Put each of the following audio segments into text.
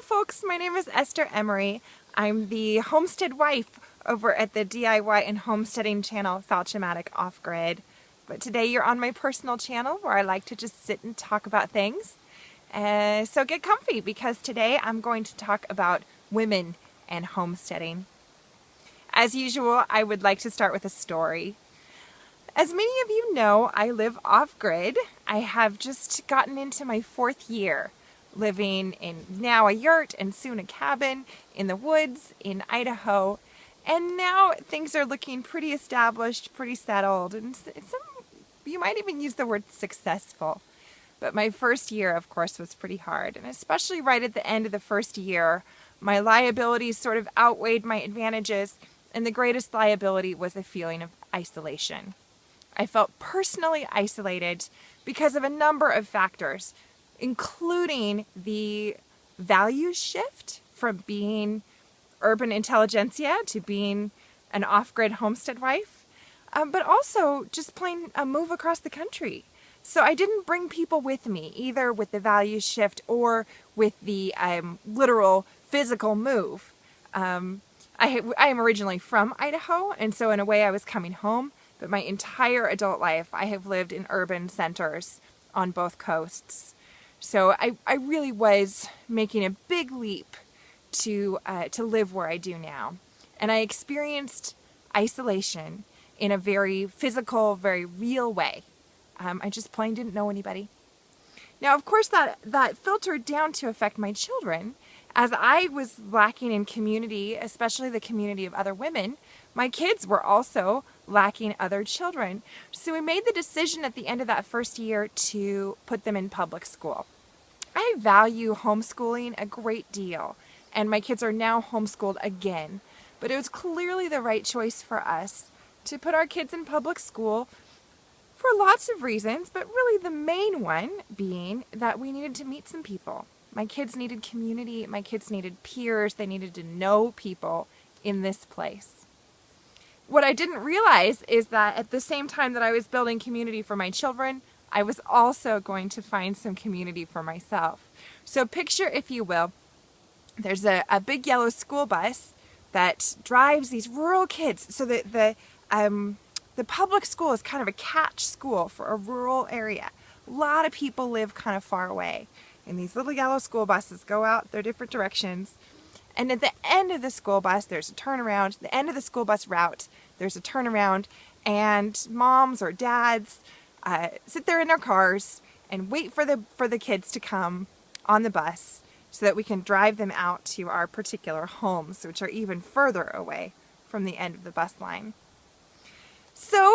folks, my name is Esther Emery. I'm the homestead wife over at the DIY and homesteading channel Falchematic Off Grid. But today you're on my personal channel where I like to just sit and talk about things. So get comfy because today I'm going to talk about women and homesteading. As usual, I would like to start with a story. As many of you know, I live off-grid. I have just gotten into my 4th year living in now a yurt and soon a cabin in the woods in Idaho. And now things are looking pretty established, pretty settled, and you might even use the word successful. But my first year, of course, was pretty hard. And especially right at the end of the first year, my liabilities sort of outweighed my advantages. And the greatest liability was a feeling of isolation. I felt personally isolated because of a number of factors, including the value shift from being urban intelligentsia to being an off-grid homestead wife, but also just plain a move across the country. So I didn't bring people with me, either with the value shift or with the literal physical move. I am originally from Idaho, and so in a way I was coming home, but my entire adult life I have lived in urban centers on both coasts. So I really was making a big leap to live where I do now. And I experienced isolation in a very physical, very real way. I just plain didn't know anybody. Now, of course, that filtered down to affect my children. As I was lacking in community, especially the community of other women, my kids were also lacking other children. So we made the decision at the end of that first year to put them in public school. I value homeschooling a great deal, and my kids are now homeschooled again. But it was clearly the right choice for us to put our kids in public school for lots of reasons, but really the main one being that we needed to meet some people. My kids needed community, my kids needed peers, they needed to know people in this place. What I didn't realize is that at the same time that I was building community for my children, I was also going to find some community for myself. So picture, if you will, there's a big yellow school bus that drives these rural kids. So the public school is kind of a catch school for a rural area. A lot of people live kind of far away. And these little yellow school buses go out their different directions. And at the end of the school bus, there's a turnaround. At the end of the school bus route, there's a turnaround. And moms or dads sit there in their cars and wait for the kids to come on the bus so that we can drive them out to our particular homes, which are even further away from the end of the bus line. So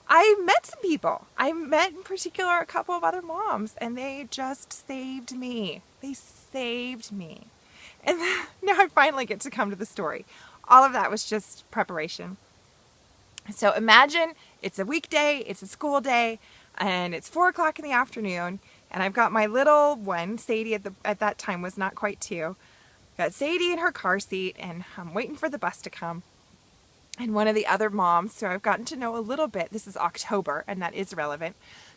I met some people. I met in particular a couple of other moms, and they just saved me. They saved me. And now I finally get to come to the story. All of that was just preparation. So imagine it's a weekday, it's a school day, and it's 4 o'clock in the afternoon, and I've got my little one, Sadie at that time was not quite 2. Got Sadie in her car seat, and I'm waiting for the bus to come. And one of the other moms, so I've gotten to know a little bit, this is October, and that is relevant,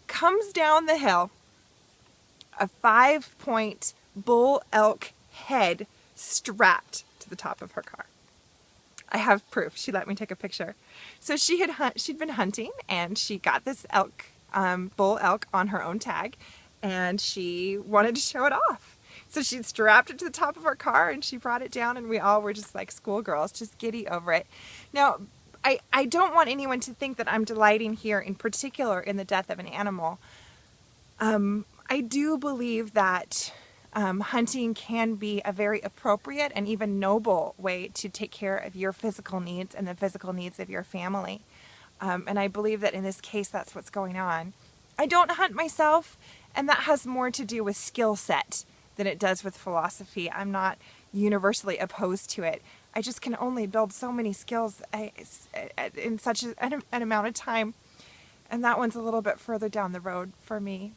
comes down the hill, a 5-point bull elk head strapped to the top of her car. I have proof. She let me take a picture. So she'd been hunting, and she got this elk, bull elk on her own tag, and she wanted to show it off. So she strapped it to the top of her car, and she brought it down, and we all were just like schoolgirls, just giddy over it. Now, I don't want anyone to think that I'm delighting here in particular in the death of an animal. I do believe that hunting can be a very appropriate and even noble way to take care of your physical needs and the physical needs of your family. And I believe that in this case, that's what's going on. I don't hunt myself, and that has more to do with skill set than it does with philosophy. I'm not universally opposed to it. I just can only build so many skills in such an amount of time, and that one's a little bit further down the road for me.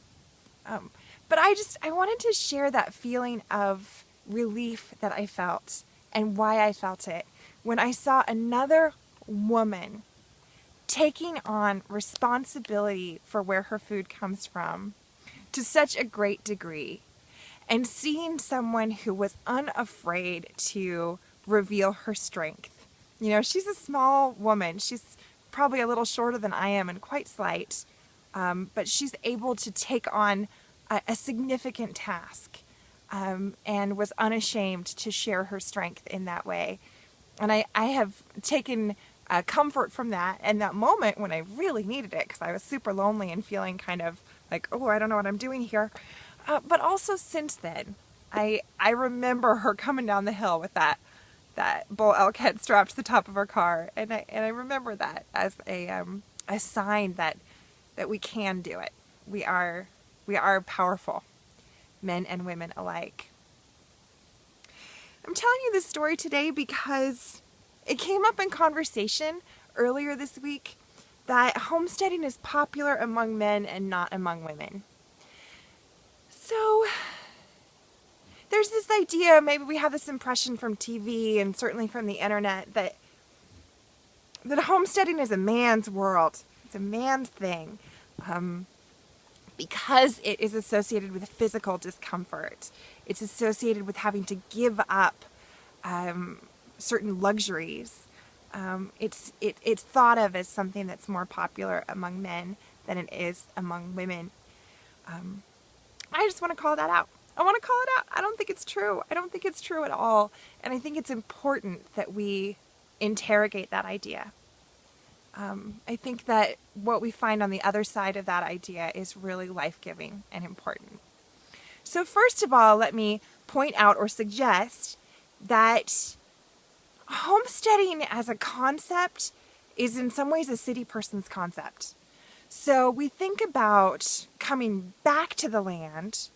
But I wanted to share that feeling of relief that I felt and why I felt it when I saw another woman taking on responsibility for where her food comes from to such a great degree. and seeing someone who was unafraid to reveal her strength. You know, she's a small woman. She's probably a little shorter than I am and quite slight, but she's able to take on a significant task, and was unashamed to share her strength in that way. And I have taken comfort from that in that moment when I really needed it, because I was super lonely and feeling kind of like, oh, I don't know what I'm doing here. But also since then, I remember her coming down the hill with that bull elk head strapped to the top of her car, and I remember that as a sign that we can do it. We are powerful, men and women alike. I'm telling you this story today because it came up in conversation earlier this week that homesteading is popular among men and not among women. So there's this idea, maybe we have this impression from TV and certainly from the internet, that homesteading is a man's world. It's a man's thing, because it is associated with physical discomfort. It's associated with having to give up certain luxuries. It's thought of as something that's more popular among men than it is among women. I just want to call that out. I want to call it out. I don't think it's true. I don't think it's true at all. And I think it's important that we interrogate that idea. I think that what we find on the other side of that idea is really life-giving and important. So first of all, let me point out or suggest that homesteading as a concept is in some ways a city person's concept. So we think about coming back to the land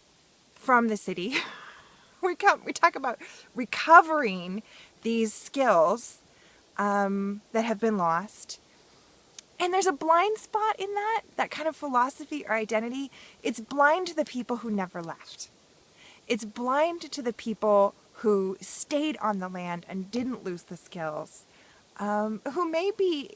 from the city. We talk about recovering these skills that have been lost. And there's a blind spot in that kind of philosophy or identity. It's blind to the people who never left. It's blind to the people who stayed on the land and didn't lose the skills, who may be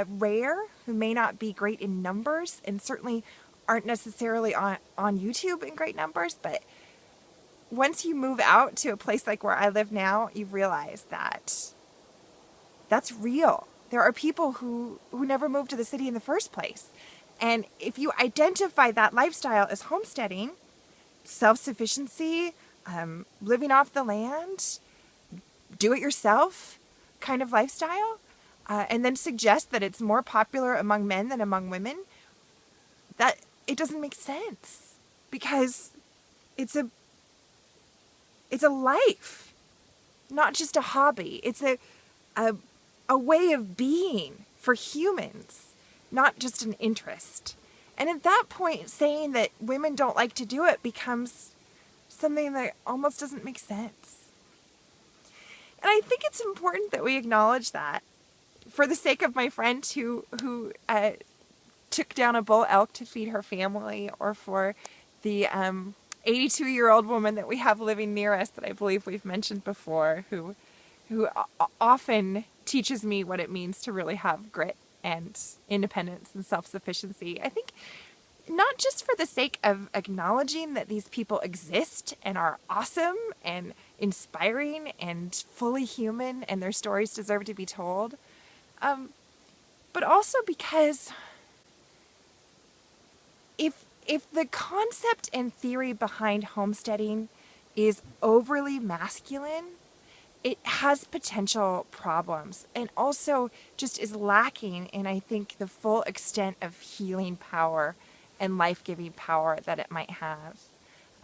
rare, who may not be great in numbers, and certainly aren't necessarily on YouTube in great numbers, but once you move out to a place like where I live now, you realize that that's real. There are people who never moved to the city in the first place. And if you identify that lifestyle as homesteading, self-sufficiency, living off the land, do-it-yourself kind of lifestyle, and then suggest that it's more popular among men than among women, that it doesn't make sense, because it's a life, not just a hobby. It's a way of being for humans, not just an interest. And at that point, saying that women don't like to do it becomes something that almost doesn't make sense. And I think it's important that we acknowledge that, for the sake of my friend who took down a bull elk to feed her family, or for the 82-year-old woman that we have living near us that I believe we've mentioned before, who often teaches me what it means to really have grit and independence and self-sufficiency. I think not just for the sake of acknowledging that these people exist and are awesome and inspiring and fully human and their stories deserve to be told, but also because if the concept and theory behind homesteading is overly masculine, it has potential problems, and also just is lacking in, I think, the full extent of healing power and life-giving power that it might have.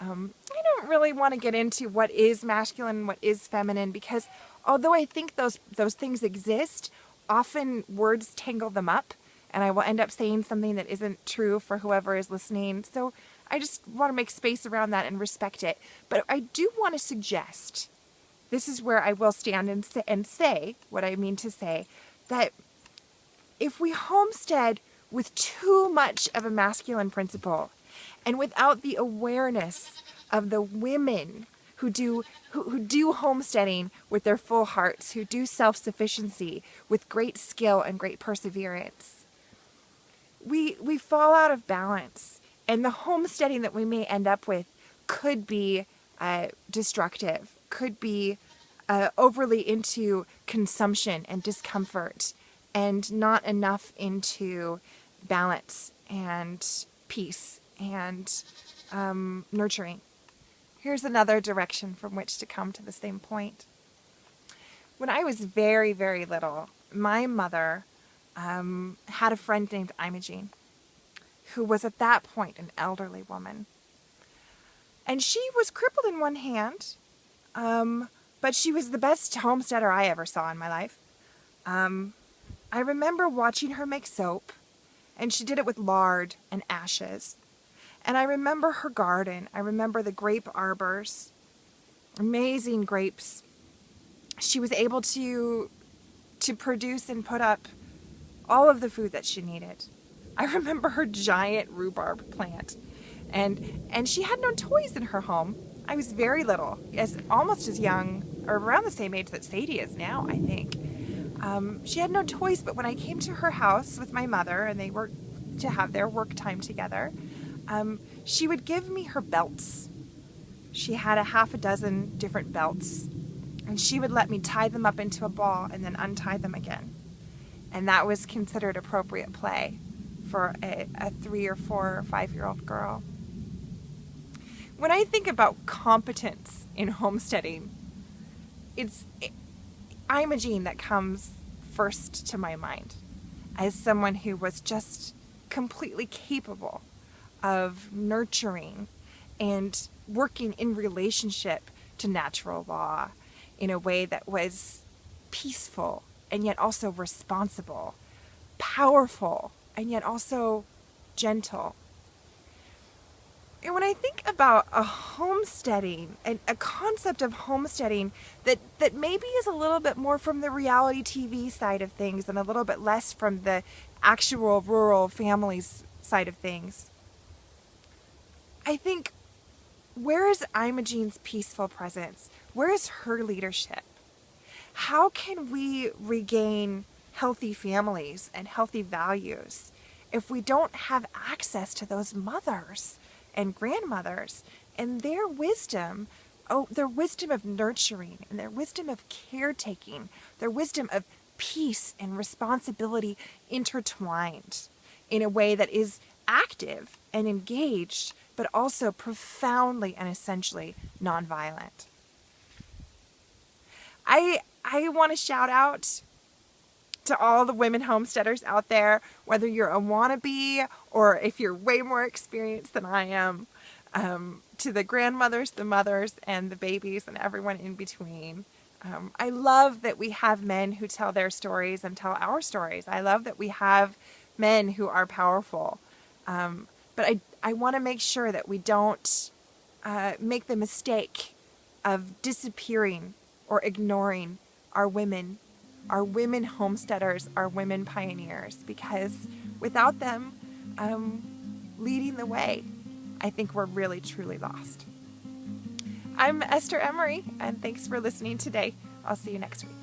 I don't really want to get into what is masculine and what is feminine, because although I think those things exist, often words tangle them up, and I will end up saying something that isn't true for whoever is listening. So I just want to make space around that and respect it. But I do want to suggest, this is where I will stand and say what I mean to say, that if we homestead with too much of a masculine principle and without the awareness of the women who do homesteading with their full hearts, who do self-sufficiency with great skill and great perseverance, we fall out of balance, and the homesteading that we may end up with could be destructive, could be overly into consumption and discomfort, and not enough into balance and peace and nurturing. Here's another direction from which to come to the same point. When I was very, very little, my mother had a friend named Imogene, who was at that point an elderly woman. And she was crippled in one hand, but she was the best homesteader I ever saw in my life. I remember watching her make soap, and she did it with lard and ashes. And I remember her garden. I remember the grape arbors, amazing grapes. She was able to produce and put up all of the food that she needed. I remember her giant rhubarb plant. And she had no toys in her home. I was very little, almost as young, or around the same age that Sadie is now, I think. She had no toys, but when I came to her house with my mother, and they were to have their work time together, she would give me her belts. She had a half a dozen different belts, and she would let me tie them up into a ball and then untie them again. And that was considered appropriate play for a 3 or 4 or 5-year-old girl. When I think about competence in homesteading, it's Imogene that comes first to my mind as someone who was just completely capable of nurturing and working in relationship to natural law in a way that was peaceful and yet also responsible, powerful and yet also gentle. And when I think about a homesteading, a concept of homesteading that maybe is a little bit more from the reality TV side of things and a little bit less from the actual rural families side of things, I think, where is Imogene's peaceful presence? Where is her leadership? How can we regain healthy families and healthy values if we don't have access to those mothers and grandmothers and their wisdom of nurturing and their wisdom of caretaking, their wisdom of peace and responsibility intertwined in a way that is active and engaged, but also profoundly and essentially nonviolent. I want to shout out to all the women homesteaders out there, whether you're a wannabe or if you're way more experienced than I am, to the grandmothers, the mothers, and the babies, and everyone in between. I love that we have men who tell their stories and tell our stories. I love that we have men who are powerful. But I want to make sure that we don't make the mistake of disappearing or ignoring our women homesteaders, our women pioneers, because without them leading the way, I think we're really, truly lost. I'm Esther Emery, and thanks for listening today. I'll see you next week.